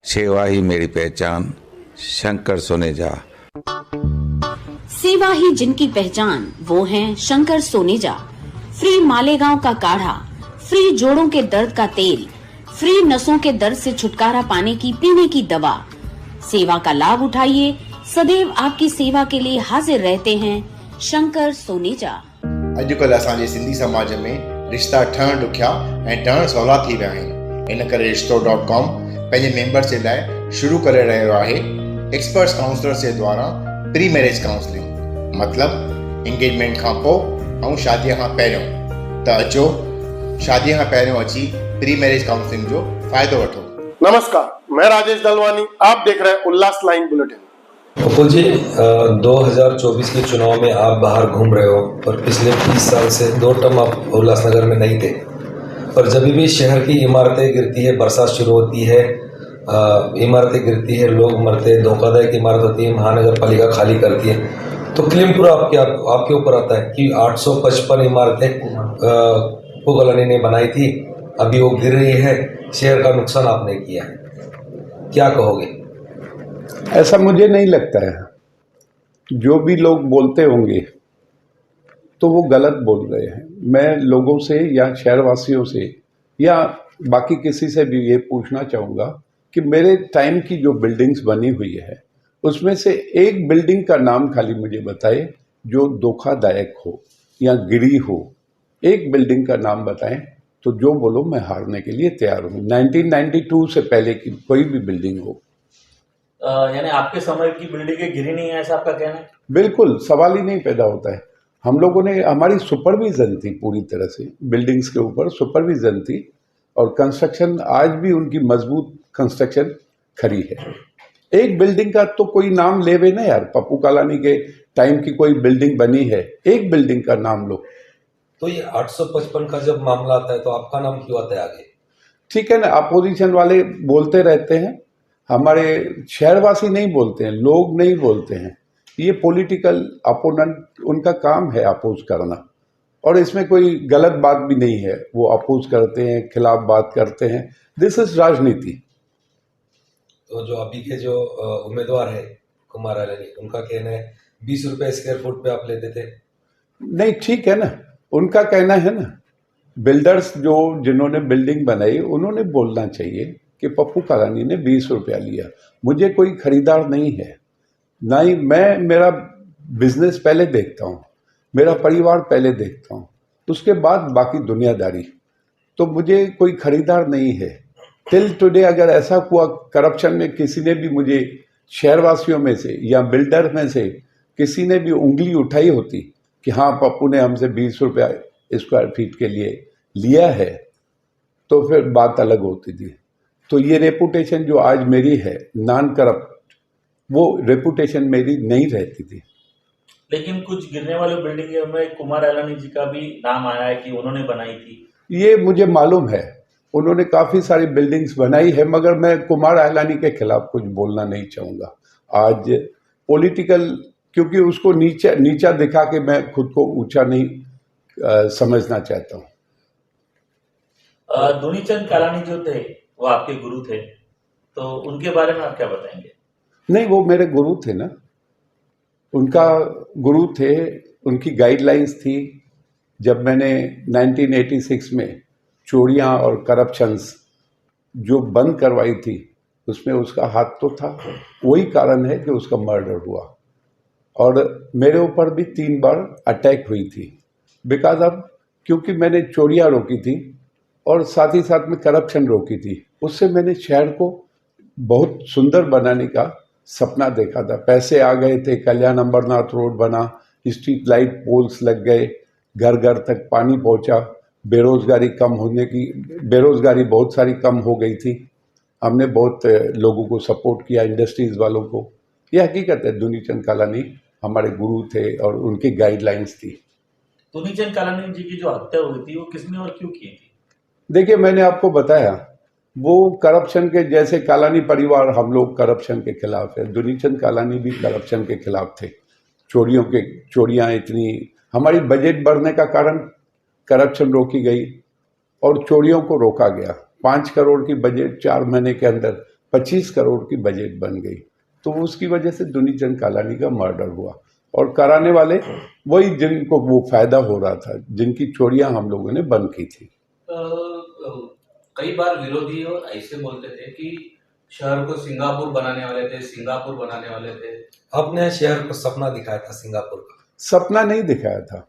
सेवा ही मेरी पहचान, शंकर सोनेजा। सेवा ही जिनकी पहचान, वो हैं शंकर सोनेजा। फ्री मालेगांव का काढ़ा, फ्री जोड़ों के दर्द का तेल, फ्री नसों के दर्द से छुटकारा पाने की पीने की दवा। सेवा का लाभ उठाइए, सदैव आपकी सेवा के लिए हाजिर रहते हैं शंकर सोनेजा। अॼुकल्ह असांजे सिंधी समाज में रिश्ता ठहण ॾुखिया ऐं ठहण सवला थी विया आहिनि। इन करे रिश्तो.com पंहिंजे मेंबर्स जे लाइ शुरू करे रहियो आहे एक्सपर्ट्स काउंसलर्स जे द्वारा प्री मैरिज काउंसलिंग, मतलब एंगेजमेंट खां पोइ ऐं शादीअ खां पहिरियों। त अचो शादीअ खां पहिरियों अची प्री मैरिज काउंसलिंग जो फ़ाइदो वठो। नमस्कार, मैं राजेश दलवानी, आप देख रहे हैं उल्लास लाइन बुलेटिन। अपुल जी, 2024 के चुनाव में आप बाहर घूम रहे हो और पिछले 30 साल से 2 टर्म आप उल्लासनगर में नहीं थे, पर जब भी शहर की इमारतें गिरती है, बरसात शुरू होती है, इमारतें गिरती है, लोग मरते हैं, धोखादायक इमारत होती है, महानगर पालिका खाली करती है, तो क्लेम पूरा आपके ऊपर आता है कि 855 इमारतें पुगलानी ने बनाई थी, अभी वो गिर रही है, शहर का नुकसान आपने किया है, क्या कहोगे? ऐसा मुझे नहीं लगता है। जो भी लोग बोलते होंगे तो वो गलत बोल रहे हैं। मैं लोगों से या शहरवासियों से या बाकी किसी से भी ये पूछना चाहूँगा कि मेरे टाइम की जो बिल्डिंग्स बनी हुई है उसमें से एक बिल्डिंग का नाम खाली मुझे बताए जो धोखादायक हो या गिरी हो। एक बिल्डिंग का नाम बताएं तो जो बोलो मैं हारने के लिए तैयार हूँ। 1992 से पहले की कोई भी बिल्डिंग हो। यानी आपके समय की बिल्डिंगें गिरी नहीं है, ऐसा आपका कहना है? बिल्कुल, सवाल ही नहीं पैदा होता है। हम लोगों ने, हमारी सुपरविजन थी पूरी तरह से, बिल्डिंग्स के ऊपर सुपरविजन थी और कंस्ट्रक्शन आज भी उनकी मजबूत कंस्ट्रक्शन खड़ी है। एक बिल्डिंग का तो कोई नाम ले वे ना यार, पप्पू कालानी के टाइम की कोई बिल्डिंग बनी है, एक बिल्डिंग का नाम लो। तो ये 855 का जब मामला आता है तो आपका नाम क्यों आता है आगे? ठीक है ना, अपोजिशन वाले बोलते रहते हैं, हमारे शहरवासी नहीं बोलते हैं, लोग नहीं बोलते हैं। ये पॉलिटिकल अपोनेंट, उनका काम है अपोज करना और इसमें कोई गलत बात भी नहीं है। वो अपोज करते हैं, खिलाफ बात करते हैं, दिस इज राजनीति। तो जो अभी के जो उम्मीदवार है कुमार आलानी, उनका कहना है 20 रुपए स्क्वायर फुट पे आप लेते थे। नहीं, ठीक है ना, उनका कहना है ना। बिल्डर्स जो जिन्होंने बिल्डिंग बनाई उन्होंने बोलना चाहिए कि पप्पू कालानी ने 20 रुपया लिया। मुझे कोई खरीदार नहीं है, ना ही मैं, मेरा बिजनेस पहले देखता हूँ, मेरा परिवार पहले देखता हूँ, उसके बाद बाकी दुनियादारी। तो मुझे कोई खरीदार नहीं है। टिल टुडे अगर ऐसा हुआ करप्शन में किसी ने भी मुझे शहरवासियों में से या बिल्डर में से किसी ने भी उंगली उठाई होती कि हाँ पप्पू ने हमसे 20 रुपया स्क्वायर फीट के लिए लिया है, तो फिर बात अलग होती थी। तो ये रेपुटेशन जो आज मेरी है नॉन करप्ट, वो रेपुटेशन मेरी नहीं रहती थी। लेकिन कुछ गिरने वाली बिल्डिंगों में कुमार आलानी जी का भी नाम आया है कि उन्होंने बनाई थी। ये मुझे मालूम है, उन्होंने काफ़ी सारी बिल्डिंग्स बनाई है, मगर मैं कुमार आलानी के खिलाफ कुछ बोलना नहीं चाहूँगा आज। पॉलिटिकल, क्योंकि उसको नीचा दिखा के मैं खुद को ऊंचा नहीं समझना चाहता हूँ। दुनीचंद कालानी जो थे वो आपके गुरु थे, तो उनके बारे में आप क्या बताएंगे? नहीं, वो मेरे गुरु थे ना, उनका गुरु थे, उनकी गाइडलाइंस थी। जब मैंने 1986 में चोरियां और करप्शंस जो बंद करवाई थी उसमें उसका हाथ तो था, वही कारण है कि उसका मर्डर हुआ। और मेरे ऊपर भी 3 बार अटैक हुई थी बिकॉज ऑफ, क्योंकि मैंने चोरियां रोकी थी और साथ ही साथ में करप्शन रोकी थी। उससे मैंने शहर को बहुत सुंदर बनाने का सपना देखा था। पैसे आ गए थे, कल्याण अम्बरनाथ रोड बना, स्ट्रीट लाइट पोल्स लग गए, घर घर तक पानी पहुंचा, बेरोजगारी बहुत सारी कम हो गई थी। हमने बहुत लोगों को सपोर्ट किया, इंडस्ट्रीज वालों को। यह हकीकत है, दुनीचंद कालानी हमारे गुरु थे और उनकी गाइडलाइंस थी। दुनीचंद कालानी जी की जो हत्या हुई थी वो किसने और क्यों की थी? देखिए, मैंने आपको बताया, वो करप्शन के, जैसे कालानी परिवार, हम लोग करप्शन के खिलाफ है, दुनीचंद कालानी भी करप्शन के खिलाफ थे। चोरियां इतनी, हमारी बजट बढ़ने का कारण करप्शन रोकी गई और चोरियों को रोका गया। 5 करोड़ की बजट 4 महीने के अंदर 25 करोड़ की बजट बन गई। तो उसकी वजह से दुनीचंद कालानी का मर्डर हुआ और कराने वाले वही जिनको वो फायदा हो रहा था, जिनकी चोरियां हम लोगों ने बंद की थी। कई बार विरोधी और ऐसे बोलते थे कि शहर को सिंगापुर बनाने वाले थे, सिंगापुर बनाने वाले थे। आपने शहर को सपना दिखाया था सिंगापुर का। सपना नहीं दिखाया था,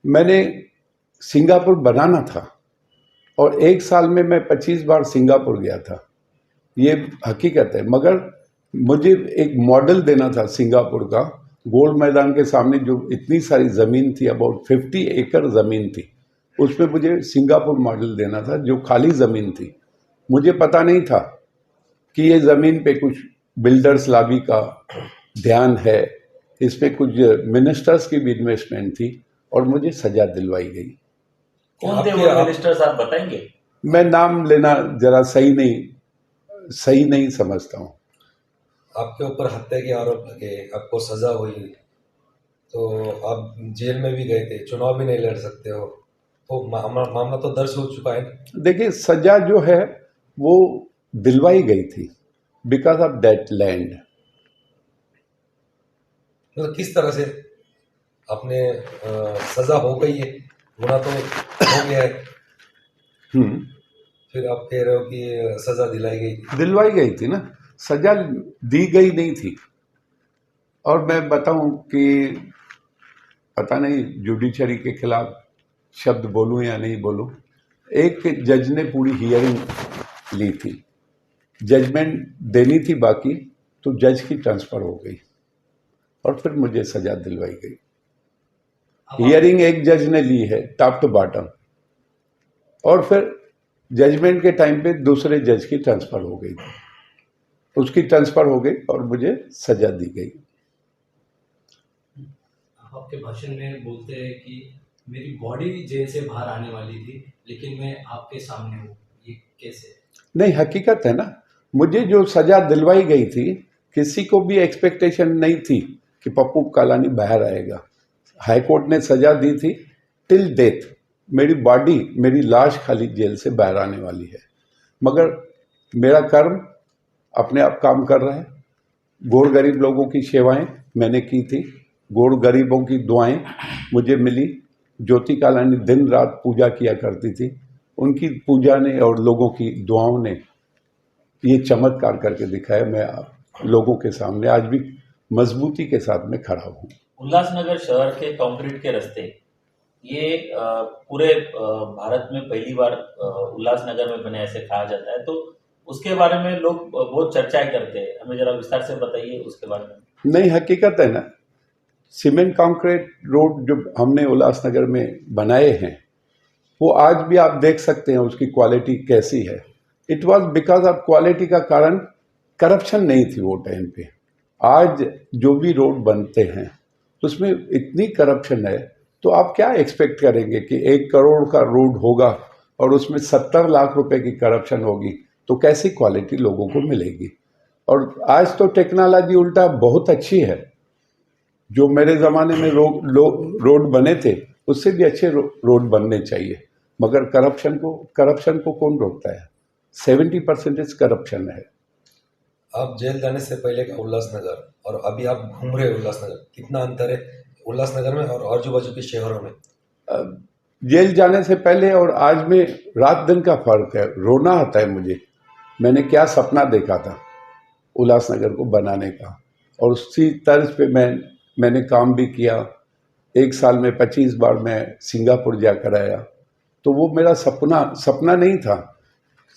मैंने सिंगापुर बनाना था और एक साल में मैं 25 बार सिंगापुर गया था, ये हकीकत है। मगर मुझे एक मॉडल देना था सिंगापुर का। गोल मैदान के सामने जो इतनी सारी ज़मीन थी, अबाउट 50 एकड़ ज़मीन थी, उसमें मुझे सिंगापुर मॉडल देना था जो खाली ज़मीन थी। मुझे पता नहीं था कि ये ज़मीन पे कुछ बिल्डर्स लॉबी का ध्यान है, इसमें कुछ मिनिस्टर्स की भी इन्वेस्टमेंट थी और मुझे सजा दिलवाई गई। कौन थे वो मिनिस्टर्स, आप बताएंगे? मैं नाम लेना जरा सही नहीं समझता हूँ। आपके ऊपर हत्या के आरोप लगे, आपको सजा हुई, तो आप जेल में भी गए थे, चुनाव भी नहीं लड़ सकते हो, तो मामला तो दर्ज हो चुका है। देखिए, सजा जो है वो दिलवाई गई थी बिकॉज ऑफ दैट लैंड। मतलब किस तरह से आपने सजा हो गई है, गुनाह तो हो गया है, फिर आप कह रहे हो कि सजा दिलवाई गई थी ना, सजा दी गई नहीं थी। और मैं बताऊं कि पता नहीं जुडिशरी के खिलाफ शब्द बोलूं या नहीं बोलूं, एक जज ने पूरी हियरिंग ली थी, जजमेंट देनी थी बाकी, तो जज की ट्रांसफर हो गई और फिर मुझे सजा दिलवाई गई। हियरिंग एक जज ने ली है टॉप टू बॉटम, और फिर जजमेंट के टाइम पे दूसरे जज की ट्रांसफर हो गई, उसकी ट्रांसफर हो गई और मुझे सजा दी गई। आपके भाषण में बोलते हैं कि मेरी बॉडी जेल से बाहर आने वाली थी, लेकिन मैं आपके सामने हूँ, ये कैसे? नहीं, हकीकत है ना, मुझे जो सजा दिलवाई गई थी, किसी को भी एक्सपेक्टेशन नहीं थी कि पप्पू कालानी बाहर आएगा। हाई कोर्ट ने सजा दी थी टिल डेथ, मेरी बॉडी, मेरी लाश खाली जेल से बाहर आने वाली है, मगर मेरा कर्म अपने आप काम कर रहा है। गोर गरीब लोगों की सेवाएं मैंने की थी, गोर गरीबों की दुआएं मुझे मिली। ज्योति कालानी दिन रात पूजा किया करती थी, उनकी पूजा ने और लोगों की दुआओं ने ये चमत्कार करके दिखाया। मैं लोगों के सामने आज भी मजबूती के साथ में खड़ा हूँ। उल्लासनगर शहर के कंक्रीट के रास्ते, ये पूरे भारत में पहली बार उल्लासनगर में बने ऐसे कहा जाता है, तो उसके बारे में लोग बहुत चर्चाएं करते हैं, हमें जरा विस्तार से बताइए उसके बारे में। नहीं, हकीकत है ना, सीमेंट कंक्रीट रोड जो हमने उल्लासनगर में बनाए हैं, वो आज भी आप देख सकते हैं उसकी क्वालिटी कैसी है। It was because of quality का कारण करप्शन नहीं थी वो टाइम पे। आज जो भी रोड बनते हैं उसमें इतनी करप्शन है, तो आप क्या एक्सपेक्ट करेंगे कि 1 करोड़ का रोड होगा और उसमें 70 लाख रुपए की करप्शन होगी, तो कैसी क्वालिटी लोगों को मिलेगी। और आज तो टेक्नोलॉजी उल्टा बहुत अच्छी है, जो मेरे ज़माने में रोड बने थे उससे भी अच्छे रोड बनने चाहिए, मगर करप्शन को कौन रोकता है? 70% करप्शन है। आप जेल जाने से पहले का उल्लासनगर और अभी आप घूम रहे उल्लासनगर, कितना अंतर है उल्लासनगर में और आजू बाजू के शहरों में? जेल जाने से पहले और आज में रात दिन का फर्क है। रोना आता है मुझे, मैंने क्या सपना देखा था उल्लासनगर को बनाने का, और उसी तर्ज पे मैंने काम भी किया। एक साल में 25 बार मैं सिंगापुर जाकर आया, तो वो मेरा सपना नहीं था,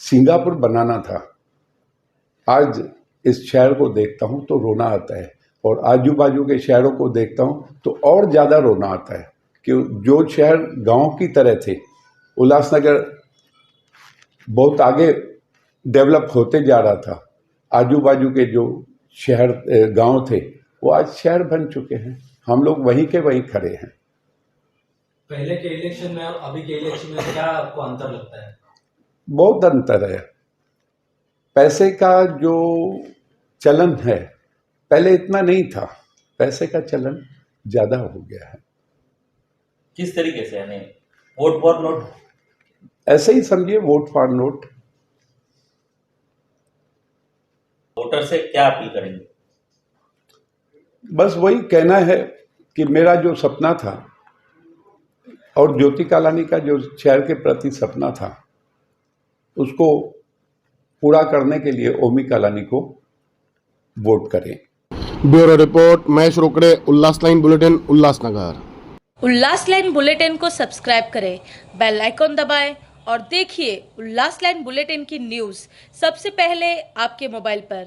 सिंगापुर बनाना था। आज इस शहर को देखता हूँ तो रोना आता है, और आजू बाजू के शहरों को देखता हूँ तो और ज़्यादा रोना आता है कि जो शहर गांव की तरह थे, उल्लासनगर बहुत आगे डेवलप होते जा रहा था। आजू बाजू के जो शहर गांव थे वो आज शहर बन चुके हैं, हम लोग वहीं के वहीं खड़े हैं। पहले के इलेक्शन में और अभी के इलेक्शन में क्या आपको अंतर लगता है? बहुत अंतर है। पैसे का जो चलन है पहले इतना नहीं था, पैसे का चलन ज़्यादा हो गया है। किस तरीके से, यानी वोट फॉर नोट? ऐसे ही समझिए, वोट फॉर नोट। वोटर से क्या अपील करेंगे? बस वही कहना है कि मेरा जो सपना था और ज्योति कालानी का जो शहर के प्रति सपना था उसको पूरा करने के लिए ओमी कालानी को वोट करें। ब्यूरो रिपोर्ट महेश रोकड़े, उल्लास लाइन बुलेटिन, उल्लासनगर। उल्लास लाइन बुलेटिन को सब्सक्राइब करें, बेल आइकॉन दबाएं और देखिए उल्लास लाइन बुलेटिन की न्यूज़ सबसे पहले आपके मोबाइल पर।